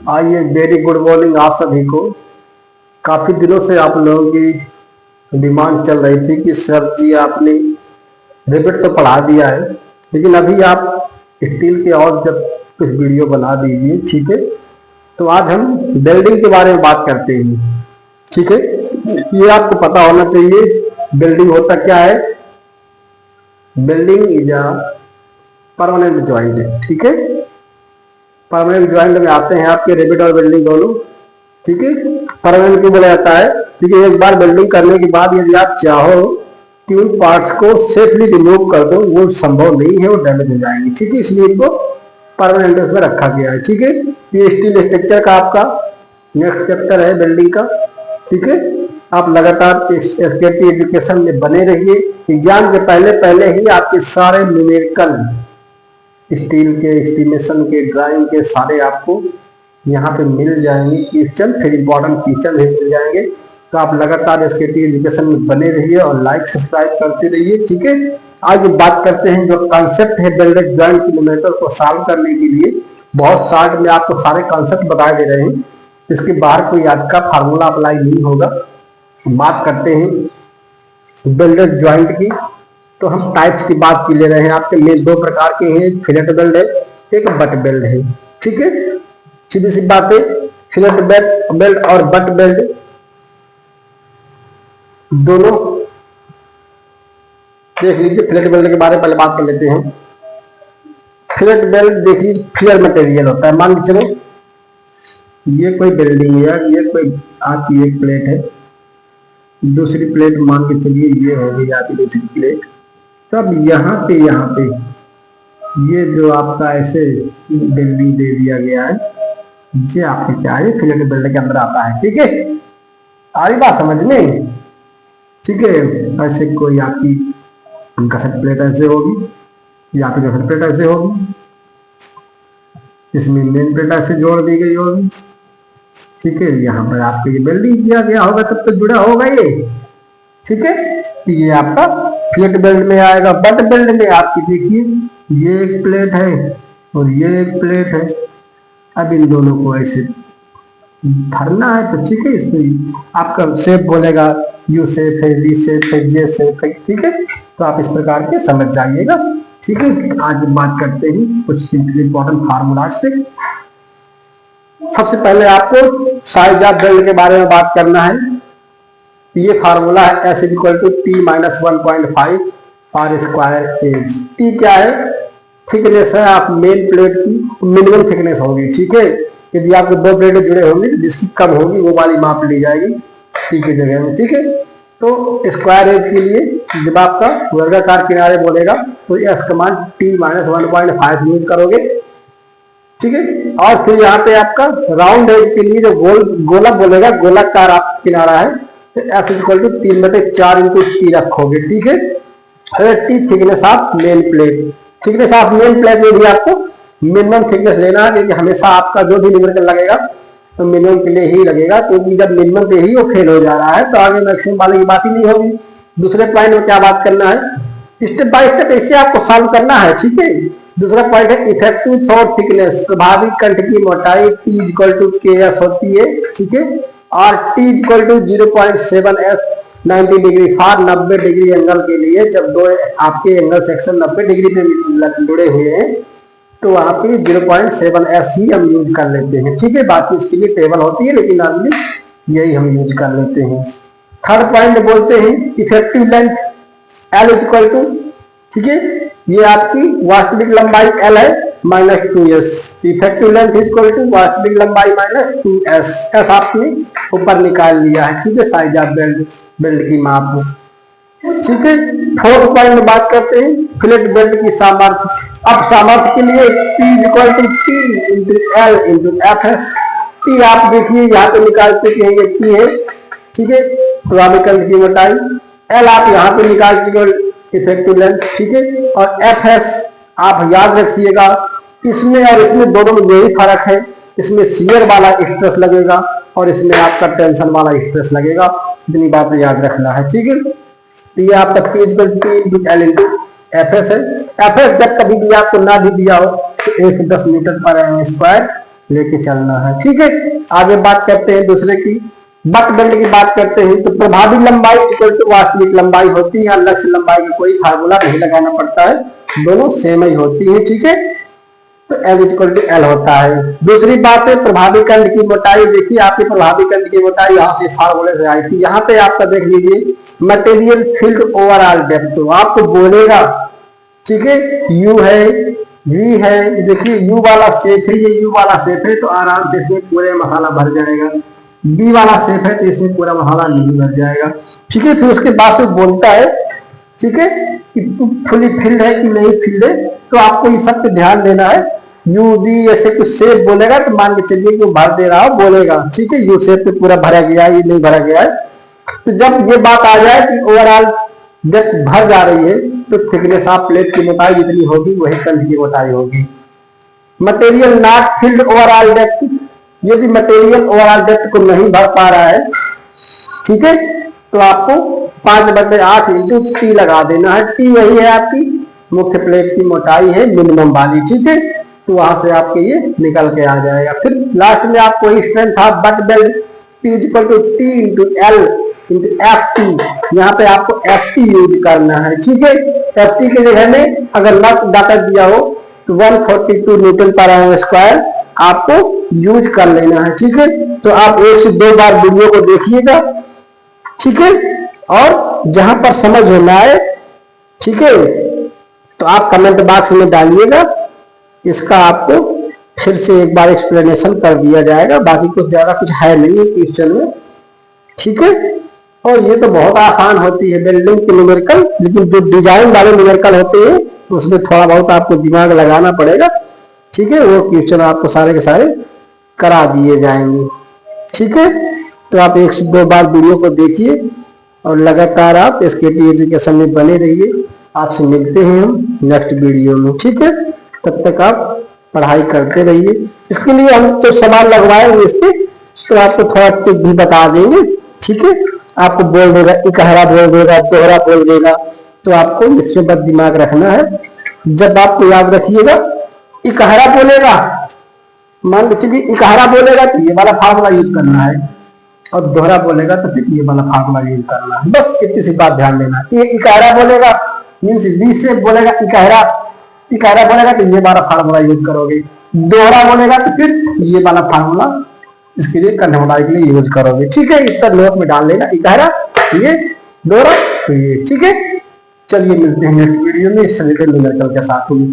आइए, very good morning आप सभी को। काफ़ी दिनों से आप लोगों की डिमांड चल रही थी कि सर जी आपने रिबिट तो पढ़ा दिया है, लेकिन अभी आप स्टील के और जब कुछ वीडियो बना दीजिए। ठीक है, तो आज हम वेल्डिंग के बारे में बात करते हैं। ठीक है, ये आपको पता होना चाहिए वेल्डिंग होता क्या है। Welding is a permanent joint है। ठीक है, परमानेंट ज्वाइंट में आते हैं आपके रिबिट और वेल्डिंग दोनों। ठीक है, परमानेंट क्यों बोला जाता है? क्योंकि एक बार वेल्डिंग करने के बाद यदि आप चाहो कि उन पार्ट्स को सेफली रिमूव कर दो, वो संभव नहीं है, वो डैमेज हो जाएंगे। ठीक है, इसलिए इनको परमानेंट में रखा गया है। ठीक है, ये स्टील स्ट्रक्चर का आपका नेक्स्ट चैप्टर है वेल्डिंग का। ठीक है, आप लगातार एसकेटी एजुकेशन में बने रहिए। एग्जाम के पहले पहले ही आपके सारे न्यूमेरिकल स्टील के एस्टिमेशन के ड्राइंग के सारे आपको यहाँ पे मिल जाएंगे। क्वेश्चन फिर इंपॉर्टेंट क्वेश्चन भी मिल जाएंगे। तो आप लगातार एसकेटी एजुकेशन में बने रहिए और लाइक सब्सक्राइब करते रहिए। ठीक है, आज बात करते हैं जो कॉन्सेप्ट है वेल्डेड जॉइंट किलोमीटर को सॉल्व करने के लिए। बहुत शॉर्ट में आपको सारे कॉन्सेप्ट बता दे रहे हैं, इसके बाहर कोई आज का फार्मूला अप्लाई नहीं होगा। बात करते हैं वेल्डेड जॉइंट की। तो हम टाइप्स की बात की ले रहे हैं। आपके मेन दो प्रकार के हैं, फिलेट वेल्ड है, एक बट वेल्ड है। ठीक है, सीधी सी बात है, फिलेट बेल्ट और बट बेल्ट दोनों देख लीजिए। फिलेट बेल्ट के बारे में पहले बात कर लेते हैं। फिलेट बेल्ट देखिए फियर मटेरियल होता है। मान के चलो ये कोई बिल्डिंग है, ये कोई आपकी एक प्लेट है, दूसरी प्लेट मान के चलिए ये हो गई आपकी दूसरी प्लेट। तब यहाँ पे ये जो आपका ऐसे बिल्डिंग दे दिया गया है, ये आपके क्या है, फिलेट बेल्ट के अंदर आता है। ठीक है, आ रही बात समझ में? ठीक है, ऐसे कोई आपकी गसट प्लेट ऐसे होगी, या फिर गसट प्लेट ऐसे होगी, इसमें मेन प्लेट ऐसे जोड़ दी गई होगी। ठीक है, यहाँ पर आपके ये बिल्डिंग किया गया होगा, तब तो जुड़ा होगा ये। ठीक है, ये आपका फिलेट बेल्ट में आएगा। बट बेल्ट में आपकी देखिए ये एक प्लेट है और ये एक प्लेट है। अब इन दोनों को ऐसे भरना है। तो ठीक है, इसमें आपका शेप बोलेगा यू शेप है, वी शेप है, जे शेप है। ठीक है, तो आप इस प्रकार के समझ जाइएगा। ठीक है, आज बात करते हैं कुछ इंपॉर्टेंट फार्मूलाज पे। सबसे पहले आपको साइज ऑफ बेल्ट के बारे में बात करना है। ये फार्मूला है S = T - 1.5 for square edge. T क्या है? थिकनेस है आप मेन प्लेट की मिनिमम थिकनेस होगी। ठीक है, यदि आपको दो प्लेटें जुड़े होंगे तो जिसकी कम होगी वो वाली माप ली जाएगी टी की जगह में। ठीक है, तो स्क्वायर एज के लिए जब आपका वर्गाकार किनारे बोलेगा तो S कमांड T - 1.5 यूज करोगे। ठीक है, और फिर यहाँ पे आपका राउंड एज के लिए जो गोला बोलेगा, गोलाकार आप किनारा है, तो S = 3/4 × T रखोगे। ठीक है, T thickness of main plate. Thickness of main plate में भी आपको मिनिमम थिकनेस लेना है, क्योंकि हमेशा आपका जो भी न्यूमेरिकल लगेगा तो मिनिमम के लिए ही लगेगा, क्योंकि जब मिनिमम पे ही वो फेल हो जा रहा है तो आगे मैक्सिमम वाले की बात ही नहीं होगी। दूसरे पॉइंट में क्या बात करना है, स्टेप बाय स्टेप ऐसे आपको सॉल्व करना है। ठीक है, दूसरा पॉइंट है इफेक्टिव थ्रोट थिकनेस, प्रभावी कंठ की मोटाई T = KS होती है। ठीक है, और T = 0.7S 90 degree for 90 degree angle के लिए। जब दो आपके एंगल सेक्शन 90 डिग्री पे जुड़े हुए हैं तो वहां पे 0.7S ही हम यूज कर लेते हैं। ठीक है, बाकी इसके लिए टेबल होती है, लेकिन नॉर्मली यही हम यूज कर लेते हैं। थर्ड पॉइंट बोलते हैं इफेक्टिव लेंथ L = ठीक है, ये आपकी वास्तविक लंबाई L है -2S। इफेक्टिव लेंथ = वास्तविक लंबाई -2S। S आपने ऊपर निकाल लिया है। ठीक है, साइज ऑफ बेल्ट की माप। ठीक है, फोर्थ पॉइंट में बात करते हैं फिलेट बेल्ट की सामर्थ्य। अब सामर्थ्य के लिए T = T × L × Fs। T आप देखिए यहाँ पे निकालते कहेंगे T है। ठीक है, प्रभावी कंठ की मोटाई। L आप यहाँ पे निकाल के इफेक्टिव लेंथ। ठीक है, और Fs आप याद रखिएगा, इसमें और इसमें दोनों में यही फर्क है। इसमें शियर वाला स्ट्रेस लगेगा और इसमें आपका टेंशन वाला स्ट्रेस लगेगा। इतनी बात याद रखना है। ठीक है, तो ये आपका T = T × L × Fs है। Fs जब कभी भी आपको ना भी दिया हो तो 110 मीटर/m²। लेके चलना है। ठीक है, आगे बात करते हैं दूसरे की, बट बेल्ट की बात करते हैं। तो प्रभावी लंबाई इक्वल टू वास्तविक लंबाई होती है, लक्ष्य लंबाई का कोई फार्मूला नहीं लगाना पड़ता है, दोनों सेम ही होती है। ठीक है, तो एम इक्वल टू एल होता है। दूसरी बात है प्रभावी खंड की मोटाई। देखिए आपकी प्रभावी खंड की मोटाई यहाँ से फार्मूले से आई थी, यहाँ पे आपका देख लीजिए मटेरियल फील्ड ओवरऑल डेप्थ, तो आपको बोलेगा ठीक है यू है वी है, देखिए यू वाला शेप है, ये यू वाला शेप है तो आराम से इसमें पूरे मसाला भर जाएगा, बी वाला शेप है तो इसमें पूरा मसाला नहीं भर जाएगा। ठीक है, फिर उसके बाद से बोलता है ठीक है कि फुली फिल्ड है कि नहीं फिल्ड है, तो आपको ये सब पे ध्यान देना है। यू बी ऐसे कुछ शेप बोलेगा तो मान के चलिए कि भर दे रहा हो बोलेगा, ठीक है यू शेप पे पूरा भरा गया है, ये नहीं भरा गया है। तो जब ये बात आ जाए कि ओवरऑल डेप्थ भर जा रही है तो थिकनेस ऑफ प्लेट की मोटाई जितनी होगी वही कंध की मोटाई होगी। Material not filled overall depth, यदि मटेरियल ओवरऑल डेप्थ को नहीं भर पा रहा है ठीक है तो आपको 5/8 इंटू टी लगा देना है। टी वही है आपकी मुख्य प्लेट की मोटाई है मिनिमम वाली। ठीक है, तो वहां से आपके ये निकल के आ जाएगा। फिर लास्ट में आपको strength of butt belt P equal to T into L into F T, यहाँ पे आपको एफ टी यूज करना है। ठीक है, एफ टी की जगह में अगर नॉट डाटा दिया हो तो 142 न्यूटन पर आवर स्क्वायर आपको यूज कर लेना है। ठीक है, तो आप 1 से 2 बार वीडियो को देखिएगा। ठीक है, और जहां पर समझ होना है ठीक है तो आप कमेंट बॉक्स में डालिएगा, इसका आपको फिर से एक बार एक्सप्लेनेशन कर दिया जाएगा। बाकी कुछ ज्यादा कुछ है नहीं क्वेश्चन में। ठीक है, और ये तो बहुत आसान होती है वेल्डिंग के न्यूमेरिकल, लेकिन जो डिजाइन वाले न्यूमेरिकल होते हैं उसमें थोड़ा बहुत आपको दिमाग लगाना पड़ेगा। ठीक है, वो क्वेश्चन आपको सारे के सारे करा दिए जाएंगे। ठीक है, तो आप 1 से 2 बार वीडियो को देखिए और लगातार आप SKT एजुकेशन में बने रहिए। आपसे मिलते हैं हम नेक्स्ट वीडियो में। ठीक है, तब तक आप पढ़ाई करते रहिए। इसके लिए हम तो सवाल लगवाएंगे इसके, तो आपको थोड़ा टिप भी बता देंगे। ठीक है, आपको बोल देगा इकहरा बोल देगा, दोहरा बोल देगा, तो आपको इसमें बस दिमाग रखना है। जब आपको याद रखिएगा इकहरा बोलेगा, मान के चलिए इकहरा बोलेगा तो ये वाला फार्मूला यूज करना है, और दोहरा बोलेगा तो फिर ये वाला फार्मूला यूज करना है। बस इतनी सी बात ध्यान देना। ये इकहरा बोलेगा मीन्स बी से बोलेगा इकहरा, इकहरा बोलेगा तो ये वाला फार्मूला यूज करोगे, दोहरा बोलेगा तो फिर ये वाला फार्मूला इसके लिए कंध मोटाई के लिए यूज करोगे। ठीक है, इस पर नोट में डाल लेना इकहरा ये, दोहरा तो ये। ठीक है, चलिए मिलते हैं नेक्स्ट वीडियो में इस रिलेटेड न्यूमेरिकल के साथ में।